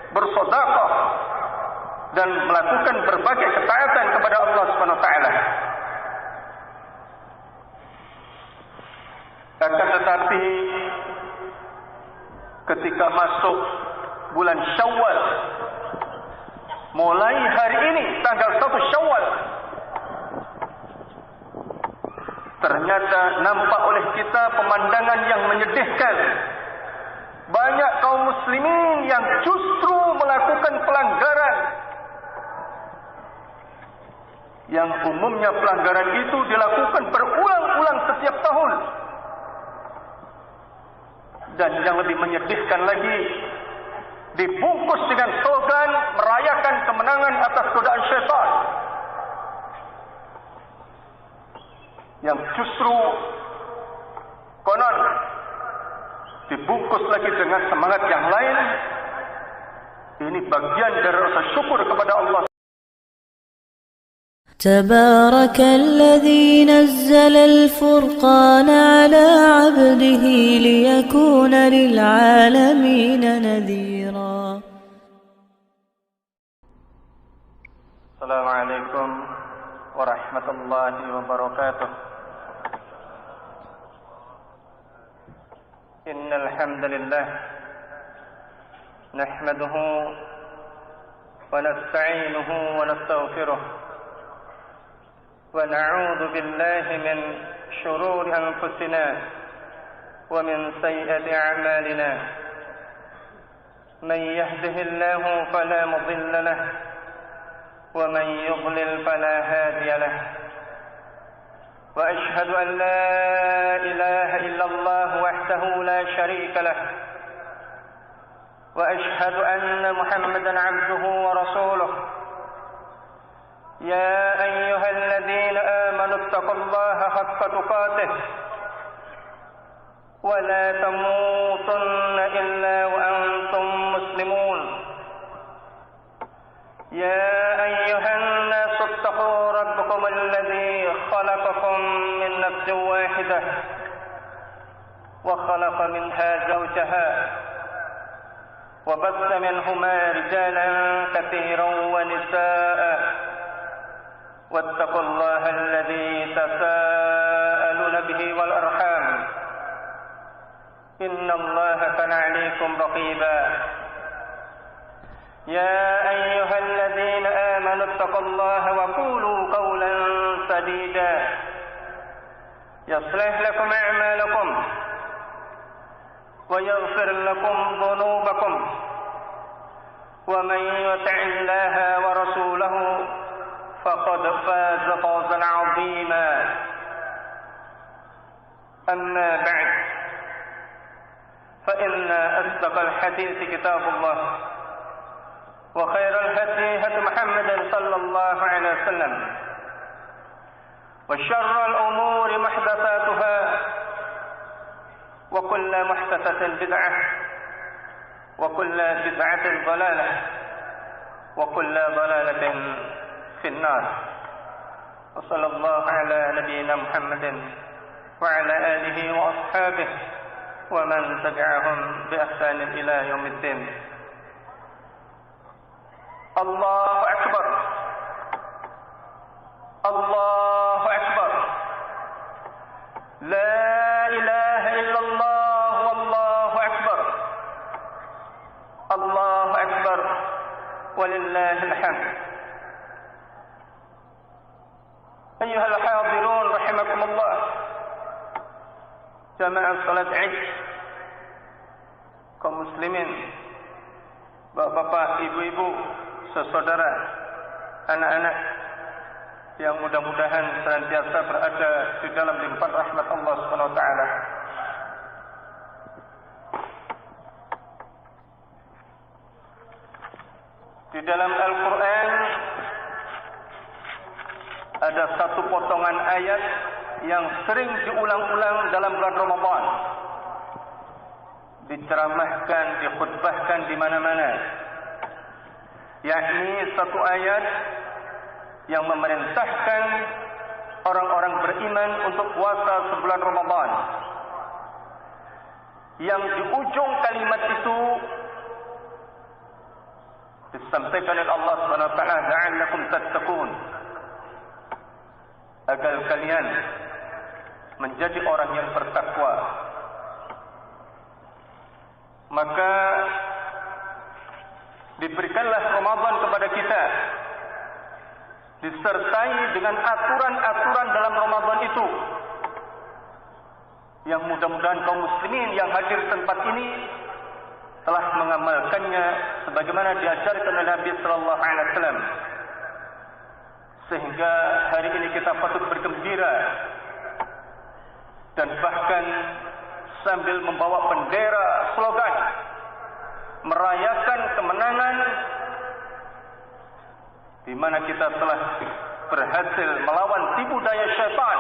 bersedekah dan melakukan berbagai ketaatan kepada Allah Subhanahu wa taala. Akan tetapi ketika masuk bulan Syawal, mulai hari ini tanggal 1 Syawal, ternyata nampak oleh kita pemandangan yang menyedihkan. Banyak kaum muslimin yang justru melakukan pelanggaran yang umumnya pelanggaran itu dilakukan berulang-ulang setiap tahun. Dan yang lebih menyedihkan lagi, dibungkus dengan slogan merayakan kemenangan atas godaan syaitan, yang justru konon dibungkus lagi dengan semangat yang lain. Ini bagian dari rasa syukur kepada Allah. تبارك الذي نزل الفرقان على عبده ليكون للعالمين نذيرا. السلام عليكم ورحمة الله وبركاته. إن الحمد لله نحمده ونستعينه ونستغفره ونعوذ بالله من شرور أنفسنا ومن سيئات أعمالنا. من يهده الله فلا مضل له ومن يضلل فلا هادي له. وأشهد أن لا إله إلا الله وحده لا شريك له. وأشهد أن محمدا عبده ورسوله. يا أيها الذين آمنوا اتقوا الله حق تقاته ولا تموتن إلا وأنتم مسلمون. يا أيها الناس اتقوا ربكم الذي خلقكم من نفس واحدة وخلق منها زوجها وبث منهما رجالا كثيرا ونساء. واتقوا الله الذي تساءلون به والأرحام إن الله كان عليكم رقيبا. يا أيها الذين آمنوا اتقوا الله وقولوا قولا سديدا يصلح لكم أعمالكم ويغفر لكم ذنوبكم. ومن يطع الله ورسوله فقد فاز فوزا عظيما. أما بعد، فإن أصدق الحديث كتاب الله، وخير الهدي هدي محمد صلى الله عليه وسلم، وشر الأمور محدثاتها، وكل محدثة بدعة، وكل بدعة ضلالة، وكل ضلالة في النار. وصلى الله على نبينا محمد وعلى آله وأصحابه ومن تبعهم بإحسان إلى يوم الدين. الله أكبر، الله أكبر، لا إله إلا الله والله أكبر، الله أكبر ولله الحمد. أيها الحاضرون رحمكم الله، jamaah salat Id, kaum muslimin, bapak-bapak, ibu-ibu, saudara, anak-anak yang mudah-mudahan senantiasa berada di dalam limpahan rahmat Allah Subhanahu wa taala. Di dalam Al-Qur'an ada satu potongan ayat yang sering diulang-ulang dalam bulan Ramadan, diceramahkan, dikhutbahkan di mana-mana, yakni satu ayat yang memerintahkan orang-orang beriman untuk puasa sebulan Ramadan, yang di ujung kalimat itu disampaikan oleh Allah Subhanahu wa taala, la'allakum tattaqun, agar kalian menjadi orang yang bertakwa. Maka diberikanlah Ramadan kepada kita, disertai dengan aturan-aturan dalam Ramadan itu, yang mudah-mudahan kaum muslimin yang hadir tempat ini telah mengamalkannya sebagaimana diajarkan oleh Nabi sallallahu alaihi wasallam, sehingga hari ini kita patut bergembira dan bahkan sambil membawa bendera slogan merayakan kemenangan di mana kita telah berhasil melawan tipu daya syaitan,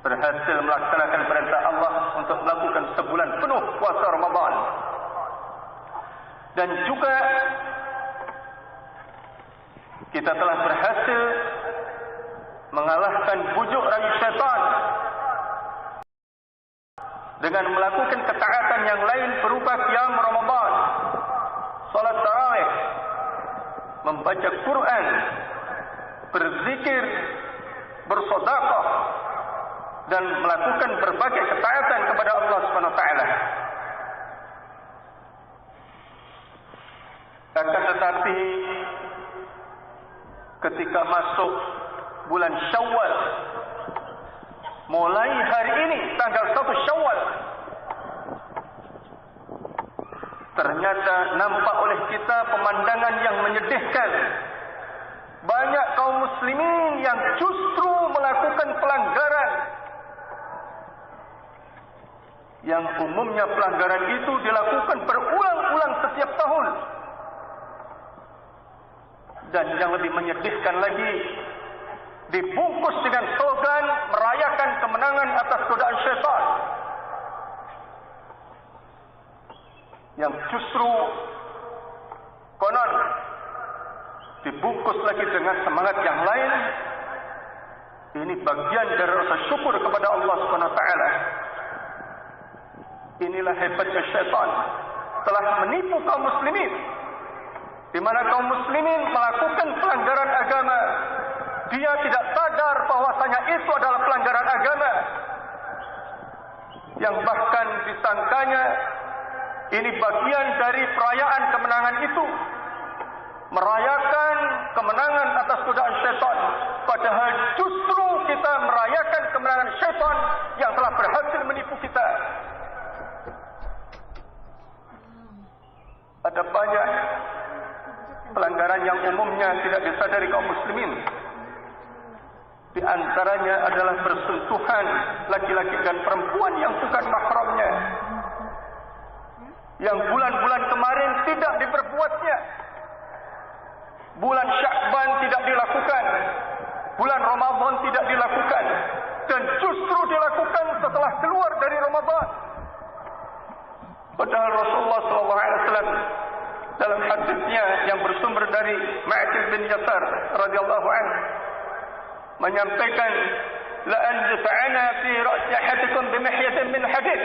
berhasil melaksanakan perintah Allah untuk melakukan sebulan penuh puasa Ramadan, dan juga kita telah berhasil mengalahkan bujuk rayu syaitan dengan melakukan ketaatan yang lain berupa qiyam Ramadan, salat tarawih, membaca Quran, berzikir, bersedekah, dan melakukan berbagai ketaatan kepada Allah Subhanahu wa taala. Akan tetapi ketika masuk bulan Syawal, mulai hari ini tanggal 1 Syawal, ternyata nampak oleh kita pemandangan yang menyedihkan. Banyak kaum muslimin yang justru melakukan pelanggaran, yang umumnya pelanggaran itu dilakukan berulang-ulang setiap tahun. Dan yang lebih menyedihkan lagi, dibungkus dengan slogan merayakan kemenangan atas godaan syaitan, yang justru konon dibungkus lagi dengan semangat yang lain. Ini bagian dari rasa syukur kepada Allah Subhanahu wa taala. Inilah hebatnya syaitan, telah menipu kaum muslimin, di mana kaum muslimin melakukan pelanggaran agama. Dia tidak sadar bahwasanya itu adalah pelanggaran agama, yang bahkan disangkanya ini bagian dari perayaan kemenangan itu, merayakan kemenangan atas godaan syaitan. Padahal justru kita merayakan kemenangan syaitan yang telah berhasil menipu kita. Ada banyak pelanggaran yang umumnya tidak disadari kaum muslimin. Di antaranya adalah bersentuhan laki-laki dan perempuan yang bukan mahramnya, yang bulan-bulan kemarin tidak diperbuatnya. Bulan Sya'ban tidak dilakukan, bulan Ramadan tidak dilakukan, dan justru dilakukan setelah keluar dari Ramadan. Padahal Rasulullah SAW dalam hadisnya yang bersumber dari Ma'qil bin Yasar radhiyallahu anhu menyampaikan, la an yut'ana fi ra'si ahadikum bimihyatin min hadid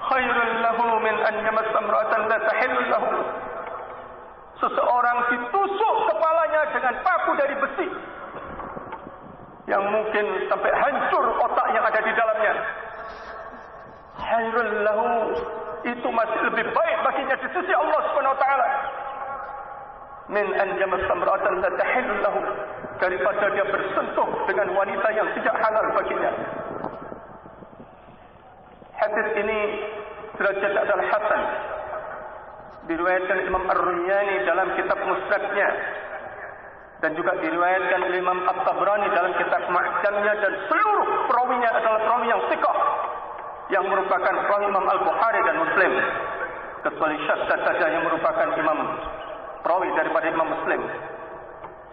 khairun lahu min an yamassa imra'atan la tahillu lahu. Seseorang ditusuk kepalanya dengan paku dari besi yang mungkin sampai hancur otak yang ada di dalamnya. Khairun lahu, itu masih lebih baik baginya di sisi Allah Subhanahu wa taala, min an yamassa imra'atan la tahillu lahu, daripada dia bersentuh dengan wanita yang tidak halal baginya. Hadis ini derajat adalah hasan, diriwayatkan Imam Ar-Runyani dalam kitab Musnadnya, dan juga diriwayatkan oleh Imam At-Tabrani dalam kitab Mu'jamnya, dan seluruh perawinya adalah perawi yang thiqah, yang merupakan perawi Imam Al-Bukhari dan Muslim, kecuali Syaddad saja yang merupakan imam perawi daripada Imam Muslim.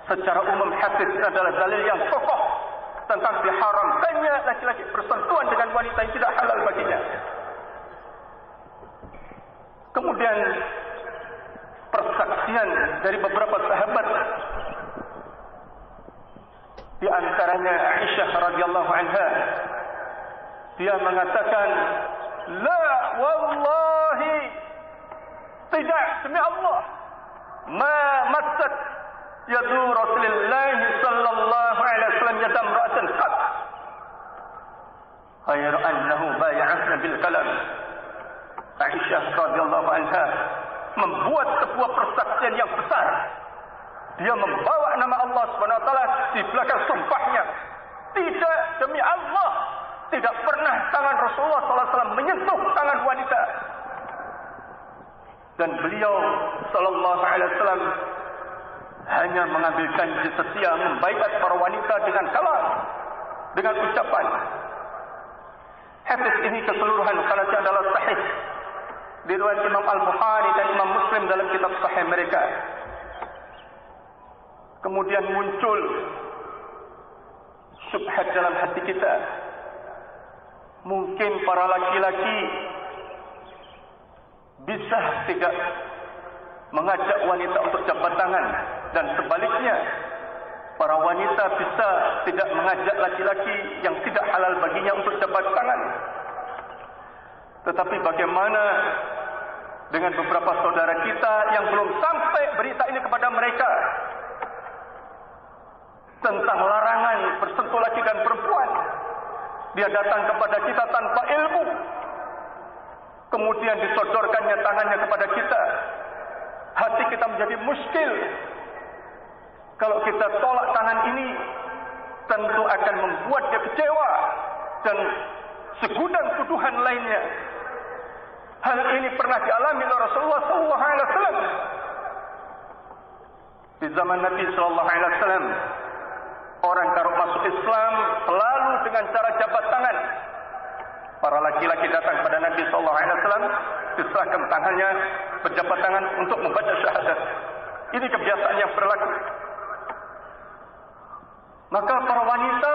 Secara umum hadis adalah dalil yang kokoh tentang diharamkannya laki-laki bersentuhan dengan wanita yang tidak halal baginya. Kemudian persaksian dari beberapa sahabat, di antaranya Aisyah radhiyallahu anha, dia mengatakan, la wallahi Tidak, demi Allah. Ma massat yadu Rasulullah sallallahu alaihi wasallam yadam ra'atan qat. Ghayra annahu bay'ahna bil kalam. Aisyah radhiyallahu anha membuat sebuah persaksian yang besar. Dia membawa nama Allah Subhanahu wa taala di belakang sumpahnya. Tidak, demi Allah, tidak pernah tangan Rasulullah sallallahu alaihi wasallam menyentuh tangan wanita. Dan beliau sallallahu alaihi wasallam hanya mengambil janji setia membaiat para wanita dengan kalam, dengan ucapan. Hadis ini keseluruhan sanadnya adalah sahih. Diriwayat Imam Al-Bukhari dan Imam Muslim dalam kitab sahih mereka. Kemudian muncul syubhat dalam hati kita. Mungkin para laki-laki bisa tidak mengajak wanita untuk jabat tangan, dan sebaliknya para wanita bisa tidak mengajak laki-laki yang tidak halal baginya untuk jabat tangan. Tetapi bagaimana dengan beberapa saudara kita yang belum sampai berita ini kepada mereka tentang larangan bersentuh laki dan perempuan? Dia datang kepada kita tanpa ilmu, kemudian disodorkannya tangannya kepada kita. Hati kita menjadi muskil. Kalau kita tolak tangan ini, tentu akan membuat dia kecewa dan segudang tuduhan lainnya. Hal ini pernah dialami oleh Rasulullah sallallahu alaihi wasallam. Di zaman Nabi sallallahu alaihi wasallam, orang kalau masuk Islam selalu dengan cara jabat tangan. Para laki-laki datang pada Nabi sallallahu alaihi wasallam, diserahkan tangannya, berjabat tangan untuk membaca syahadat. Ini kebiasaan yang berlaku. Maka para wanita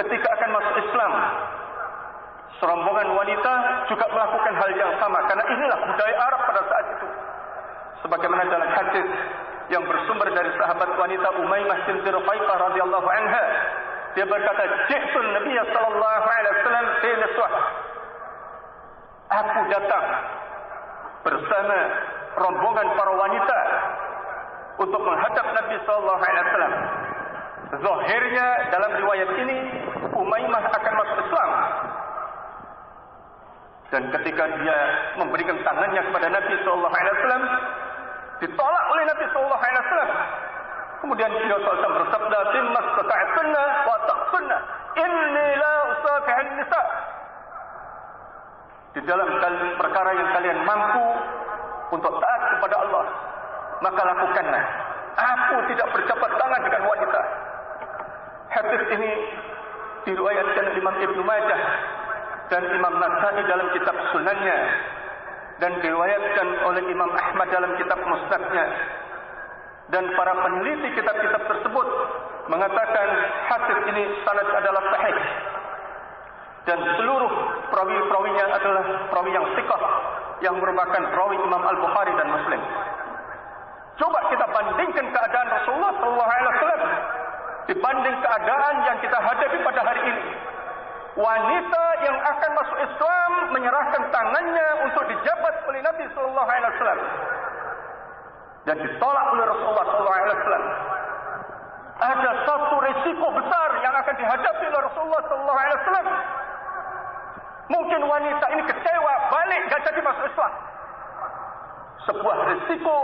ketika akan masuk Islam, serombongan wanita juga melakukan hal yang sama, karena inilah budaya Arab pada saat itu. Sebagaimana dalam hadis yang bersumber dari sahabat wanita Umaymah binti Rufaiqah radhiyallahu anha, dia berkata, "Ji'tun Nabiy sallallahu alaihi wasallam fi niswah." Aku datang bersama rombongan para wanita untuk menghadap Nabi sallallahu alaihi wasallam. Zahirnya dalam riwayat ini Umaymah akan masuk Islam. Dan ketika dia memberikan tangannya kepada Nabi sallallahu alaihi wasallam, ditolak oleh Nabi sallallahu alaihi wasallam. Kemudian beliau SAW bersabda, "Timmas tata'tunna wa taqsunna, inni la usafi'un nisa." Di dalam perkara yang kalian mampu untuk taat kepada Allah, maka lakukanlah. Aku tidak berjabat tangan dengan wanita. Hadis ini diriwayatkan Imam Ibnu Majah dan Imam Nasa'i dalam kitab Sunannya, dan diriwayatkan oleh Imam Ahmad dalam kitab Musnadnya. Dan para peneliti kitab-kitab tersebut mengatakan hadis ini sanad adalah sahih, dan seluruh perawi-perawinya adalah perawi yang thiqah, yang merupakan perawi Imam Al-Bukhari dan Muslim. Coba kita bandingkan keadaan Rasulullah sallallahu alaihi wasallam dibanding keadaan yang kita hadapi pada hari ini. Wanita yang akan masuk Islam menyerahkan tangannya untuk dijabat oleh Nabi sallallahu alaihi wasallam dan ditolak oleh Rasulullah sallallahu alaihi wasallam. Ada satu risiko besar yang akan dihadapi oleh Rasulullah sallallahu alaihi wasallam. Mungkin wanita ini kecewa, balik enggak jadi masuk Islam. Sebuah risiko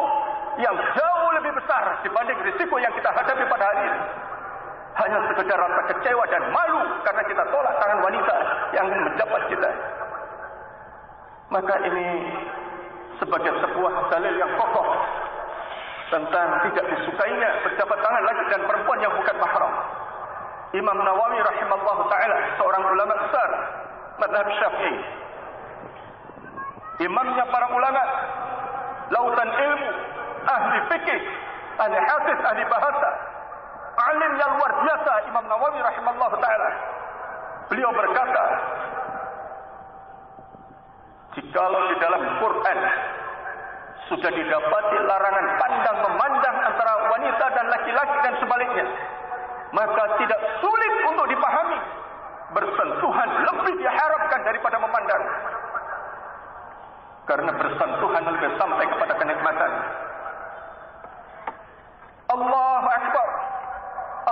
yang jauh lebih besar dibanding risiko yang kita hadapi pada hari ini. Hanya sekedar rasa kecewa dan malu karena kita tolak tangan wanita yang menjabat kita. Maka ini sebagai sebuah dalil yang kokoh tentang tidak disukainya berjabat tangan lagi dan perempuan yang bukan mahram. Imam Nawawi rahimallahu taala, seorang ulama besar mazhab Syafi'i, imamnya para ulama, lautan ilmu, ahli fikih, ahli hadis, ahli bahasa, alim yang luar biasa, Imam Nawawi rahimallahu taala. Beliau berkata, jikalau di dalam Quran sudah didapati larangan pandang memandang antara wanita dan laki-laki dan sebaliknya, maka tidak sulit untuk dipahami bersentuhan lebih diharapkan daripada memandang. karena bersentuhan lebih sampai kepada kenikmatan. Allahu Akbar,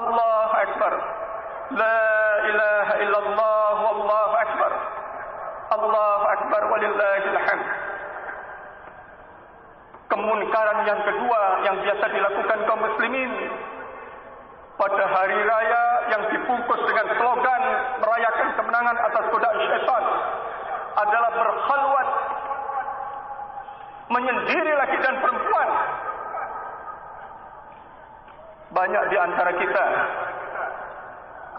Allahu Akbar, la ilaha illallah, wallahu akbar, Allahu Akbar walillahil hamd. Kemunkaran yang kedua yang biasa dilakukan kaum muslimin pada hari raya yang dibungkus dengan slogan merayakan kemenangan atas godaan syaitan adalah berkhalwat, menyendiri laki dan perempuan. Banyak di antara kita,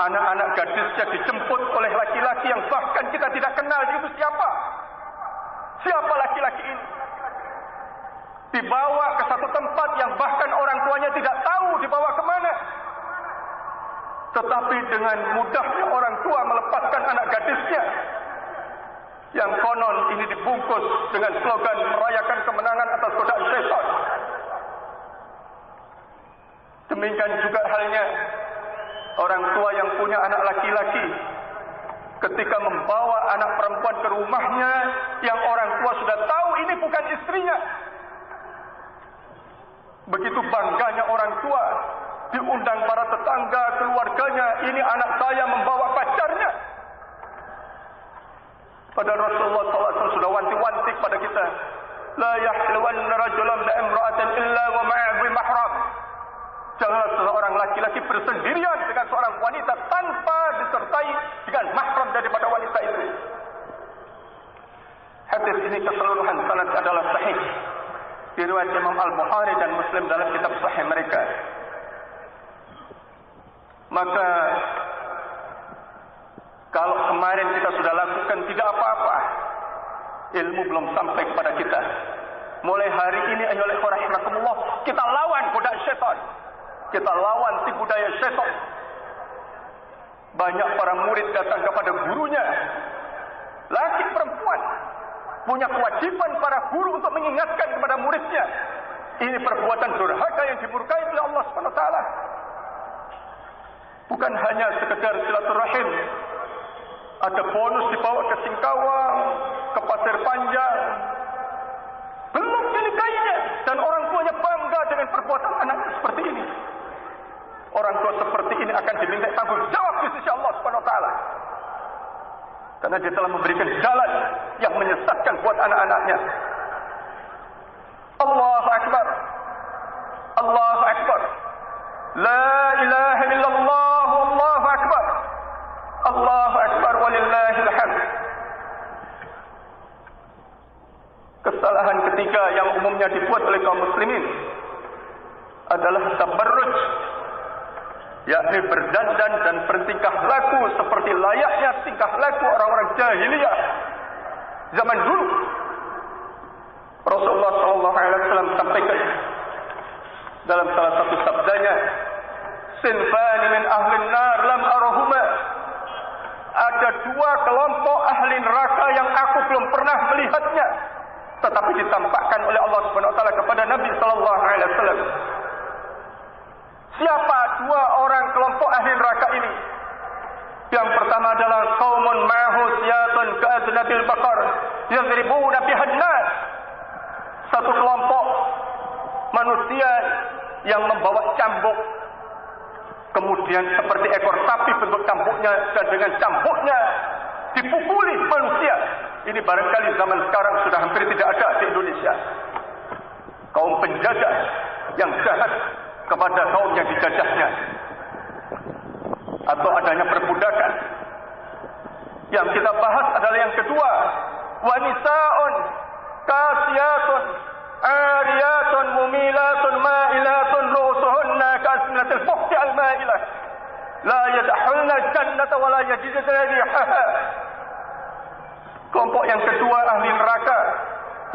anak-anak gadisnya dijemput oleh laki-laki yang bahkan kita tidak kenal itu siapa. Siapa laki-laki ini? Dibawa ke satu tempat yang bahkan orang tuanya tidak tahu dibawa kemana. Tetapi dengan mudahnya orang tua melepaskan anak gadisnya yang konon ini dibungkus dengan slogan merayakan kemenangan atas godaan syaitan. Demikian juga halnya orang tua yang punya anak laki-laki ketika membawa anak perempuan ke rumahnya yang orang tua sudah tahu ini bukan istrinya. Begitu bangganya orang tua, diundang para tetangga, keluarganya, ini anak saya membawa pacarnya. Padahal Rasulullah SAW sudah wanti-wanti pada kita, la yahluwanna rajulan bi imra'atin illa wa ma'a mahram. Janganlah seorang laki-laki bersendirian dengan seorang wanita tanpa disertai dengan mahram daripada wanita itu. Hadis ini keseluruhan sanad adalah sahih. Diriwayatkan Imam Al-Bukhari dan Muslim dalam kitab sahih mereka. Maka kalau kemarin kita sudah lakukan tidak apa-apa, ilmu belum sampai kepada kita. Mulai hari ini ayolah rahimakumullah, kita lawan godaan syaitan. Kita lawan tipu daya syaitan. Banyak para murid datang kepada gurunya, laki perempuan. Punya kewajiban para guru untuk mengingatkan kepada muridnya. Ini perbuatan durhaka yang dimurkai oleh Allah SWT. Bukan hanya sekedar silaturahim. Ada bonus dibawa ke Singkawang, ke Pasir Panjang. Belum dinikahinya. Dan orang tuanya bangga dengan perbuatan anaknya seperti ini. Orang tua seperti ini akan diminta tanggung jawab di sisi Allah SWT. Karena dia telah memberikan jalan yang menyesatkan buat anak-anaknya. Allahu Akbar, Allahu Akbar, la ilaha illallah, Allahu Akbar, Allahu Akbar walillahil hamd. Kesalahan ketiga yang umumnya dibuat oleh kaum muslimin adalah tabarruj, yakni berdandan dan bertingkah laku seperti layaknya tingkah laku orang-orang jahiliyah zaman dulu. Rasulullah SAW sampaikan dalam salah satu sabdanya, sinfani min ahlin nar lam arahuma. Ada dua kelompok ahli neraka yang aku belum pernah melihatnya, tetapi ditampakkan oleh Allah SWT kepada Nabi SAW. Siapa dua orang kelompok ahli neraka ini? Yang pertama adalah qaumun ma'hu siyatun ka'adnabil baqar yadribuna bihan nas. Satu kelompok manusia yang membawa cambuk, kemudian seperti ekor sapi bentuk cambuknya, dan dengan cambuknya dipukuli manusia. Ini barangkali zaman sekarang sudah hampir tidak ada di Indonesia. Kaum penjajah yang jahat kepada kaum yang dijajahnya, atau adanya perbudakan. Yang kita bahas adalah yang kedua, wanisaun kasiyatun ariyatun mumilatun ma'ilatun ru'usuhunna ka'asminatil fuhti al-ma'ilah la yadkhulna jannata wa la yajiduna rihaha. Kelompok yang kedua ahli neraka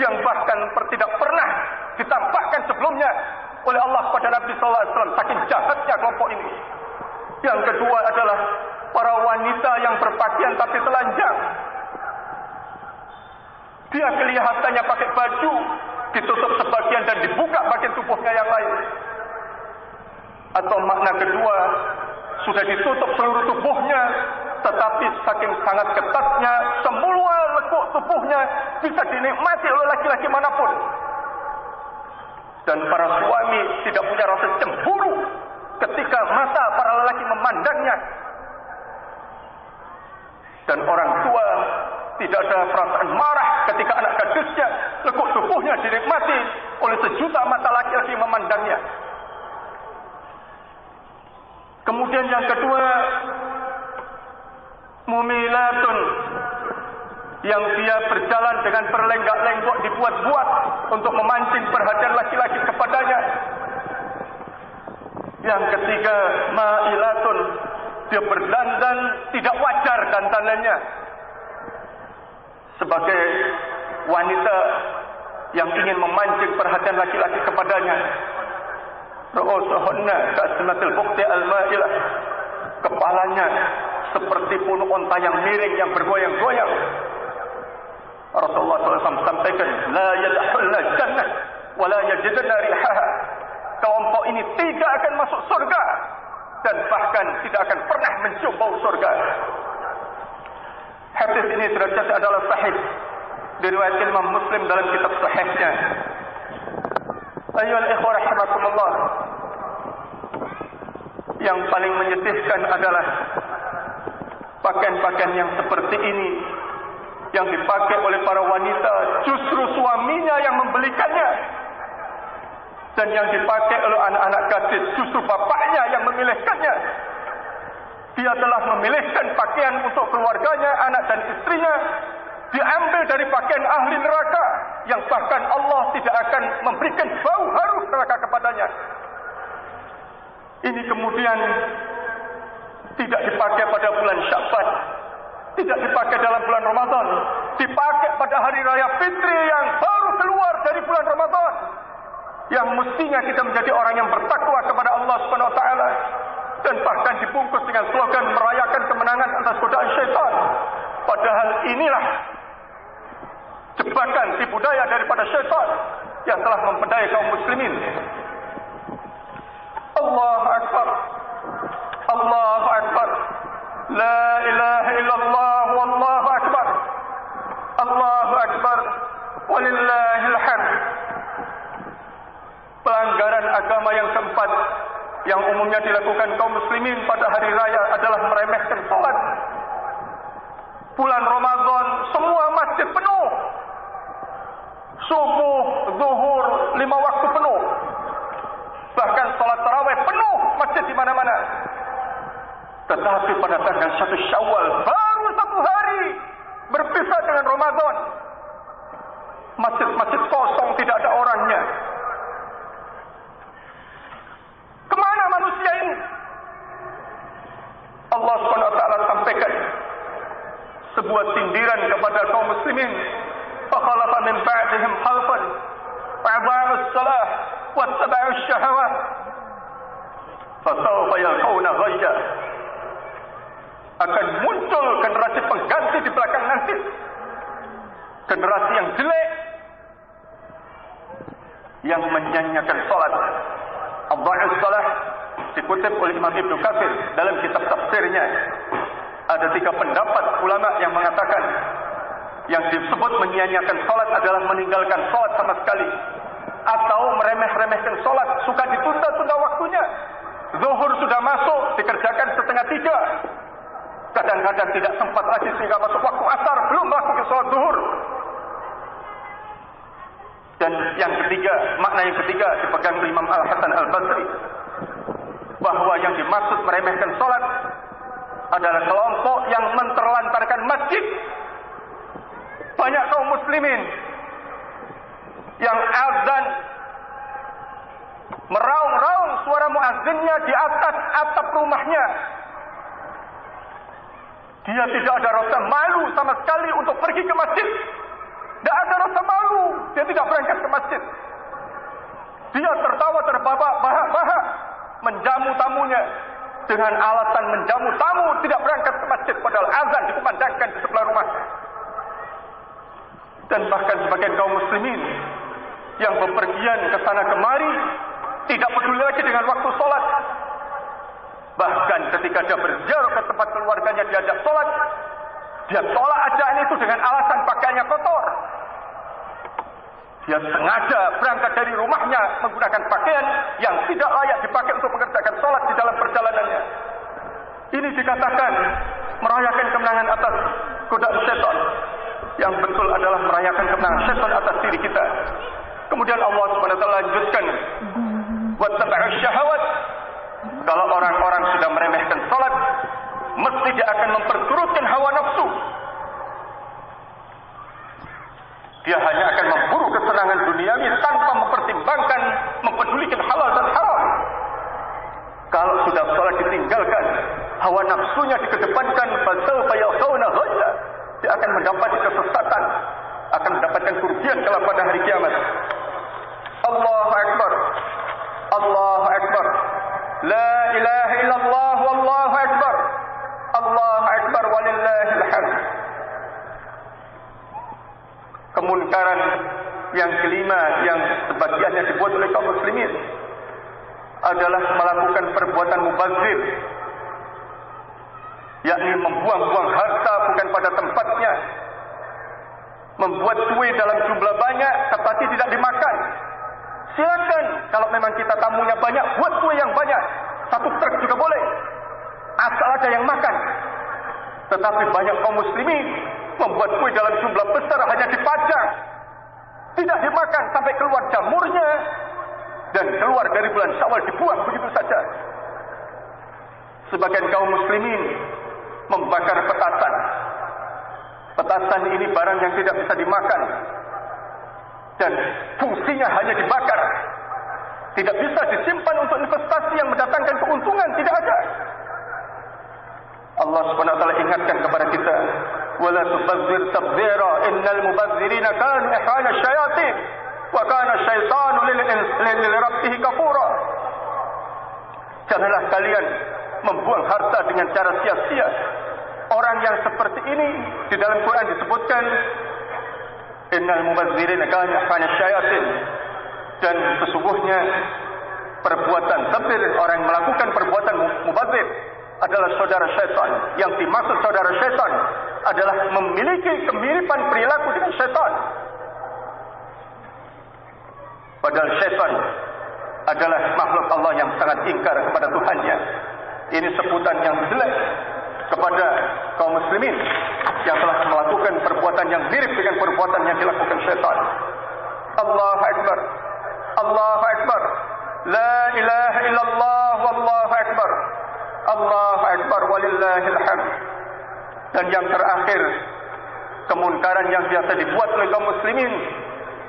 yang bahkan tidak pernah ditampakkan sebelumnya oleh Allah kepada Nabi SAW, saking jahatnya kelompok ini. Yang kedua adalah para wanita yang berpakaian tapi telanjang. Dia kelihatannya pakai baju, ditutup sebagian dan dibuka bagian tubuhnya yang lain. Atau makna kedua, sudah ditutup seluruh tubuhnya, tetapi saking sangat ketatnya semua lekuk tubuhnya bisa dinikmati oleh laki-laki manapun. Dan para suami tidak punya rasa cemburu ketika mata para lelaki memandangnya. Dan orang tua tidak ada perasaan marah ketika anak gadisnya lekuk tubuhnya dinikmati oleh sejuta mata laki-laki memandangnya. Kemudian yang kedua, mumilatun, yang dia berjalan dengan berlenggak-lenggok dibuat-buat untuk memancing perhatian laki-laki kepadanya. Yang ketiga, mailatun, dia berdandan tidak wajar dandanannya sebagai wanita yang ingin memancing perhatian laki-laki kepadanya. Ru'usuhunna ka'asmatil buqti al-ma'ilah, kepalanya seperti punuk unta yang miring yang bergoyang-goyang. Rasulullah SAW sampaikan, la yadkhulna jannah wa la yajidna rihaha. Kelompok ini tidak akan masuk surga dan bahkan tidak akan pernah mencium bau surga. Hadis ini derajat adalah sahih, diriwayatkan Imam Muslim dalam kitab sahihnya. Ayyuhal ikhwah rahimakumullah, yang paling menyedihkan adalah pakaian-pakaian yang seperti ini yang dipakai oleh para wanita, justru suaminya yang membelikannya. Dan yang dipakai oleh anak-anak gadis, justru bapaknya yang memilihkannya. Dia telah memilihkan pakaian untuk keluarganya, anak dan istrinya, diambil dari pakaian ahli neraka, yang bahkan Allah tidak akan memberikan bau harum neraka kepadanya. Ini kemudian tidak dipakai pada bulan Sya'ban, tidak dipakai dalam bulan Ramadan, dipakai pada hari raya Fitri yang baru keluar dari bulan Ramadan, yang mestinya kita menjadi orang yang bertakwa kepada Allah Subhanahu wa taala, dan bahkan dibungkus dengan slogan merayakan kemenangan atas godaan syaitan. Padahal inilah jebakan tipu daya daripada syaitan yang telah mempedaya kaum muslimin. Allahu Akbar, Allahu Akbar, la ilaha illallah, wallahu akbar, Allahu Akbar, walillahil hamd. Pelanggaran agama yang keempat yang umumnya dilakukan kaum muslimin pada hari raya adalah meremehkan salat. Bulan Ramadan semua masjid penuh, subuh, zuhur, 5 waktu penuh, bahkan salat tarawih penuh masjid di mana-mana. Tetapi pada tanggal 1 Syawal, baru 1 hari berpisah dengan Ramadan, masjid-masjid kosong, tidak ada orangnya. Kemana manusia ini? Allah SWT sampaikan sebuah sindiran kepada kaum muslimin. Fakhalafa min ba'dihim khalfun fa'adha'us salah wattaba'us syahawat fasawfa yalqawna ghayya. Akan muncul generasi pengganti di belakang nanti, generasi yang jelek, yang menyanyiakan salat. Adha'us salah dikutip oleh Imam Ibnu Katsir dalam kitab tafsirnya. Ada 3 pendapat ulama yang mengatakan yang disebut menyia-nyiakan salat adalah meninggalkan salat sama sekali, atau meremeh-remehkan salat, suka ditunda-tunda waktunya. Zuhur sudah masuk, dikerjakan 2:30. Kadang-kadang tidak sempat lagi sehingga masuk waktu asar belum melakukan salat zuhur. Dan yang ketiga, makna yang ketiga dipegang oleh Imam Al-Hasan Al-Basri, bahwa yang dimaksud meremehkan salat adalah kelompok yang menterlantarkan masjid. Banyak kaum muslimin yang azan, meraung-raung suara muazzinnya di atas atap rumahnya. Dia tidak ada rasa malu sama sekali untuk pergi ke masjid. Tidak ada rasa malu, dia tidak berangkat ke masjid. Dia tertawa terbahak-bahak menjamu tamunya dengan alasan menjamu tamu, tidak berangkat ke masjid, padahal azan dikumandangkan di sebelah rumah. Dan bahkan sebagian kaum muslimin yang bepergian ke sana kemari, tidak peduli lagi dengan waktu sholat. Bahkan ketika dia berziarah ke tempat keluarganya diajak sholat, Dia tolak ajakan itu dengan alasan pakaiannya kotor. Dia sengaja berangkat dari rumahnya menggunakan pakaian yang tidak layak dipakai untuk mengerjakan sholat di dalam perjalanannya. Ini dikatakan merayakan kemenangan atas godaan syaitan. Yang betul adalah merayakan kemenangan syaitan atas diri kita. Kemudian Allah Subhanahu wa taala lanjutkan, "Wattaba'us syahawat." Kalau orang-orang sudah meremehkan salat, mesti dia akan memperturutkan hawa nafsu. Dia hanya akan memburu kesenangan duniawi tanpa mempertimbangkan, mempedulikan halal dan haram. Kalau sudah salat ditinggalkan, hawa nafsunya dikedepankan, fasawfa yalqawna ghayya. Dia akan mendapat kesesatan, akan mendapatkan kerugian kelak pada hari kiamat. Allahu Akbar. Allahu Akbar. La ilaha illallah wallahu akbar. Allahu Akbar walillahil hamd. Kemunkaran yang kelima yang sebagiannya dibuat oleh kaum muslimin adalah melakukan perbuatan mubazir, yakni membuang-buang harta bukan pada tempatnya, membuat kue dalam jumlah banyak tetapi tidak dimakan. Silakan, kalau memang kita tamunya banyak, buat kue yang banyak, 1 truk juga boleh, asal ada yang makan. Tetapi banyak kaum muslimin membuat kue dalam jumlah besar hanya dipajang, tidak dimakan sampai keluar jamurnya, dan keluar dari bulan Syawal dibuang begitu saja. Sebagian kaum muslimin membakar petasan. Petasan ini barang yang tidak bisa dimakan, dan fungsinya hanya dibakar, tidak bisa disimpan untuk investasi yang mendatangkan keuntungan, tidak ada. Allah Subhanahu wa taala ingatkan kepada kita, wala tubazzir tabdzira innal mubazzirina kanu ikhwana syayatin wa kana syaitanu lil rabbih kafura. Janganlah kalian membuang harta dengan cara sia-sia. Orang yang seperti ini di dalam Quran disebutkan innal mubazzirina kanu ikhwana syayatin, dan sesungguhnya perbuatan tabdzir, orang yang melakukan perbuatan mubazir adalah saudara syaitan. Yang dimaksud saudara syaitan adalah memiliki kemiripan perilaku dengan syaitan. Padahal syaitan adalah makhluk Allah yang sangat ingkar kepada Tuhannya. Ini sebutan yang jelek kepada kaum muslimin yang telah melakukan perbuatan yang mirip dengan perbuatan yang dilakukan syaitan. Allahu Akbar. Allahu Akbar. La ilaha illallah wallahu akbar. Allahu Akbar walillahil hamd. Dan yang terakhir, kemunkaran yang biasa dibuat oleh kaum muslimin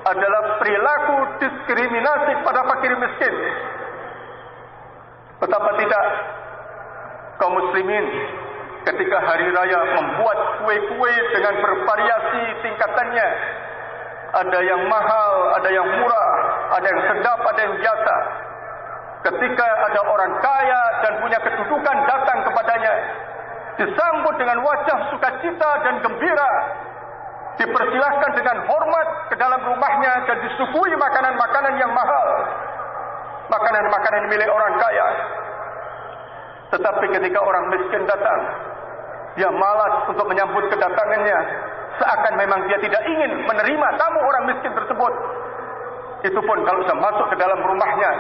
adalah perilaku diskriminasi pada fakir miskin. Betapa tidak kaum muslimin ketika hari raya membuat kue-kue dengan bervariasi tingkatannya. Ada yang mahal, ada yang murah, ada yang sedap, ada yang biasa. Ketika ada orang kaya dan punya kedudukan datang kepadanya, disambut dengan wajah sukacita dan gembira, dipersilahkan dengan hormat ke dalam rumahnya dan disuguhi makanan-makanan yang mahal, makanan-makanan milik orang kaya. Tetapi ketika orang miskin datang, dia malas untuk menyambut kedatangannya, seakan memang dia tidak ingin menerima tamu orang miskin tersebut. Itu pun kalau sudah masuk ke dalam rumahnya,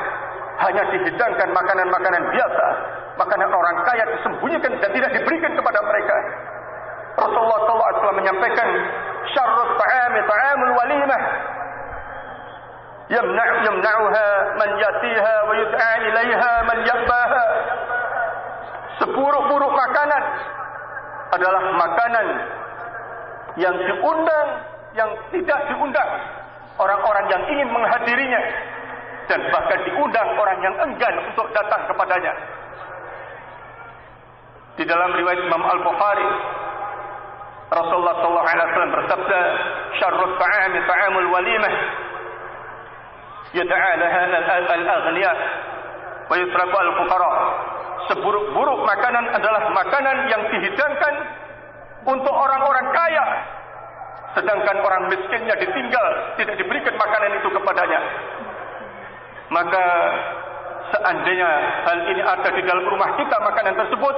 hanya dihidangkan makanan-makanan biasa, makanan orang kaya disembunyikan dan tidak diberikan kepada mereka. Rasulullah SAW menyampaikan, syarrut ta'ami ta'amul walimah, yamna'uha man yatiha wa yud'a ilaiha man yabbaha. Seburuk-buruk makanan adalah makanan yang diundang, yang tidak diundang orang-orang yang ingin menghadirinya, dan bahkan diundang orang yang enggan untuk datang kepadanya. Di dalam riwayat Imam Al-Bukhari, Rasulullah SAW bersabda, syarrut ta'ami ta'amul walimah, yad'a laha al-aghniya wa yutraku al-fuqara. Seburuk-buruk makanan adalah makanan yang dihidangkan untuk orang-orang kaya, sedangkan orang miskinnya ditinggal, tidak diberikan makanan itu kepadanya. Maka seandainya hal ini ada di dalam rumah kita, makanan tersebut,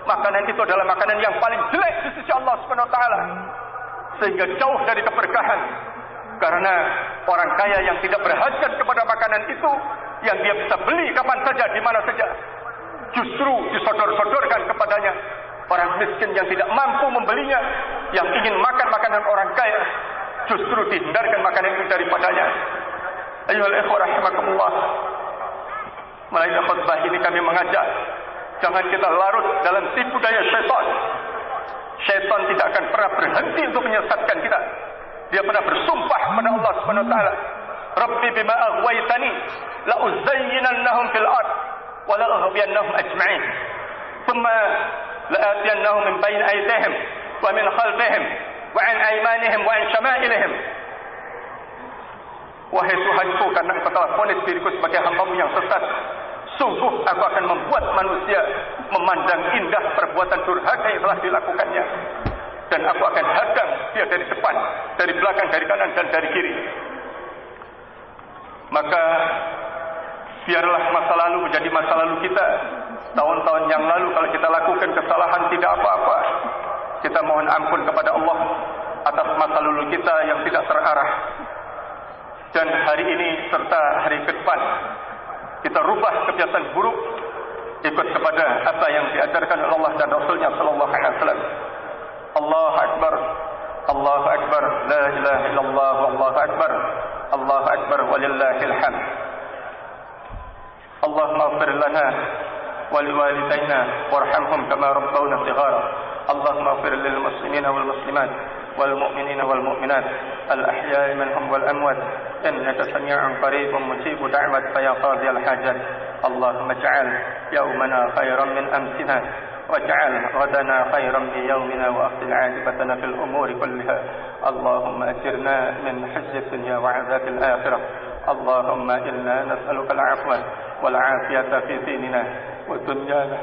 makanan itu adalah makanan yang paling jelek di sisi Allah Subhanahu wa taala, sehingga jauh dari keberkahan. Karena orang kaya yang tidak berhajat kepada makanan itu, yang dia bisa beli kapan saja, di mana saja, justru disodor-sodorkan kepadanya. Orang miskin yang tidak mampu membelinya, yang ingin makan makanan orang kaya, justru dihindarkan makanan itu daripadanya. Ayyuhal ikhwah rahimakumullah, melalui khutbah ini kami mengajak, jangan kita larut dalam tipu daya syaitan. Syaitan tidak akan pernah berhenti untuk menyesatkan kita. Dia pernah bersumpah kepada Allah Subhanahu wa taala, Rabbi bima aghwaytani la uzayyinannahum fil ard wa la aghwiyannahum ajma'in. Thumma la atiyannahum min bayni aydihim wa min khalfihim wa an aymanihim wa an shama'ilihim. Wahai Tuhanku, karena Engkau telah vonis diriku sebagai hamba-Mu yang sesat, sungguh aku akan membuat manusia memandang indah perbuatan durhaka yang telah dilakukannya, dan aku akan hadang dia dari depan, dari belakang, dari kanan, dan dari kiri. Maka biarlah masa lalu menjadi masa lalu kita. Tahun-tahun yang lalu kalau kita lakukan kesalahan tidak apa-apa, kita mohon ampun kepada Allah atas masa lalu kita yang tidak terarah. Dan hari ini serta hari ke depan, kita rubah kebiasaan buruk, ikut kepada apa yang diajarkan oleh Allah dan Rasulnya sallallahu alaihi wasallam. Allahu akbar, Allahu akbar, la ilaha illallah, Allahu akbar, Allahu akbar, walillahil hamd. Allahumma ighfir lana wa liwalidayna warhamhum kama rabbawna shighara. Allahumma ighfir lil muslimina wal muslimat wal mu'minina wal mu'minat al ahya'i minhum wal amwat innaka sami'un qaribun mujibud da'wat ya qadiyal hajat. Allahumma ij'al yawmana khairan min amsina waj'al ghadana khairan min yawmina wa akhil 'aqibatana fil umuri kulliha. Allahumma ajirna min khizyi dunya wa 'adzabil akhirah. Allahumma inna nas'aluka al-'afwa wal 'afiyata fi dinina wa dunyana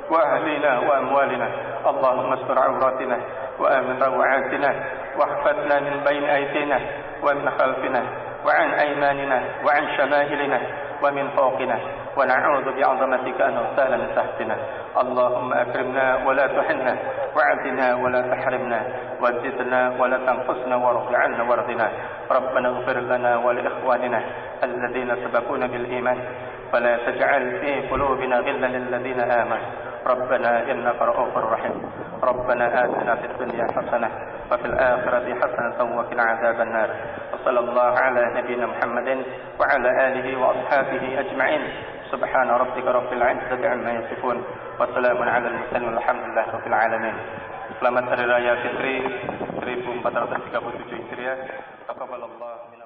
wa ahlina wa amwalina. Allahumma astur 'awratina wa amin rawatina wahfadna min bayni aydina wa min khalfina wa 'an aymanina wa 'an shama'ilina wa min fawqina wa na'udzu bi'azamatika an nughtala min tahtina. Allahumma akrimna wa la tuhinna wa'atina wa la tahrimna wa zidna wa la tanqusna warḍi 'anna warḍina. Rabbana ighfir lana wa li ikhwanina alladhina sabaquna bil iman wa la taj'al fi qulubina ghillan lil ladzina amanu. ربنا إنك رؤوف رحيم. ربنا آتنا في الدنيا حسنة وفي الآخرة حسنة وقنا عذاب النار. وصلى الله على نبينا محمد وعلى آله وأصحابه أجمعين. سبحان ربك رب العزة عما يصفون وسلام على المرسلين والحمد لله رب العالمين. Selamat Hari Raya Fitri 1437 Hijriah. Taqabbalallah.